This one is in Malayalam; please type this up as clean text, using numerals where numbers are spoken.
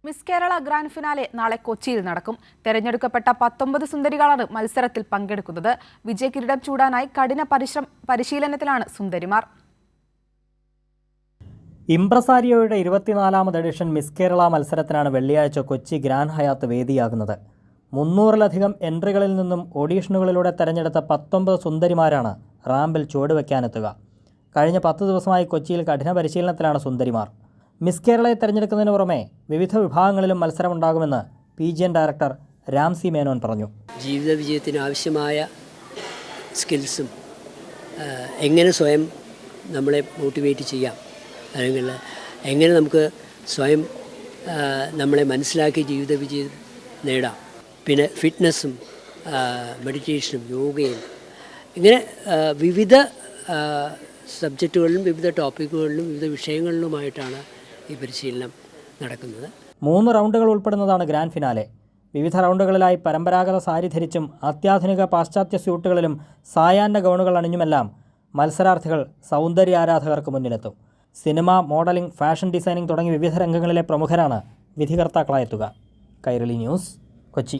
മിസ് കേരള ഗ്രാൻഡ് ഫിനാലെ നാളെ കൊച്ചിയിൽ നടക്കും. തെരഞ്ഞെടുക്കപ്പെട്ട 19 സുന്ദരികളാണ് മത്സരത്തിൽ പങ്കെടുക്കുന്നത്. വിജയകിരീടം ചൂടാനായി കഠിന പരിശീലനത്തിലാണ് സുന്ദരിമാർ. ഇംപ്രസാരിയോയുടെ 24ാമത് എഡിഷൻ മിസ് കേരള മത്സരത്തിനാണ് വെള്ളിയാഴ്ച കൊച്ചി ഗ്രാൻഡ് ഹയാത്ത് വേദിയാകുന്നത്. 300-ലധികം എൻട്രികളിൽ നിന്നും ഓഡീഷനുകളിലൂടെ തെരഞ്ഞെടുത്ത 19 സുന്ദരിമാരാണ് റാമ്പിൽ ചുവടുവെക്കാനെത്തുക. കഴിഞ്ഞ 10 ദിവസമായി കൊച്ചിയിൽ കഠിന പരിശീലനത്തിലാണ് സുന്ദരിമാർ. മിസ് കേരളയെ തെരഞ്ഞെടുക്കുന്നതിന് പുറമെ വിവിധ വിഭാഗങ്ങളിലും മത്സരമുണ്ടാകുമെന്ന് PGN ഡയറക്ടർ രാംസി മേനോൻ പറഞ്ഞു. ജീവിത വിജയത്തിന് ആവശ്യമായ സ്കിൽസും എങ്ങനെ സ്വയം നമ്മളെ മോട്ടിവേറ്റ് ചെയ്യാം, അല്ലെങ്കിൽ എങ്ങനെ നമുക്ക് സ്വയം നമ്മളെ മനസ്സിലാക്കി ജീവിത വിജയം നേടാം, പിന്നെ ഫിറ്റ്നസ്സും മെഡിറ്റേഷനും യോഗയും, ഇങ്ങനെ വിവിധ സബ്ജക്റ്റുകളിലും വിവിധ ടോപ്പിക്കുകളിലും വിവിധ വിഷയങ്ങളിലുമായിട്ടാണ് ഈ പരിശീലനം നടക്കുന്നത്. 3 റൗണ്ടുകൾ ഉൾപ്പെടുന്നതാണ് ഗ്രാൻഡ് ഫിനാലെ. വിവിധ റൗണ്ടുകളിലായി പരമ്പരാഗത സാരി ധരിച്ചും അത്യാധുനിക പാശ്ചാത്യ സ്യൂട്ടുകളിലും സായാഹ്ന ഗൗണുകൾ അണിഞ്ഞുമെല്ലാം മത്സരാർത്ഥികൾ സൗന്ദര്യ ആരാധകർക്ക് മുന്നിലെത്തും. സിനിമ, മോഡലിംഗ്, ഫാഷൻ ഡിസൈനിംഗ് തുടങ്ങി വിവിധ രംഗങ്ങളിലെ പ്രമുഖരാണ് വിധികർത്താക്കളായെത്തുക. കൈരളി ന്യൂസ്, കൊച്ചി.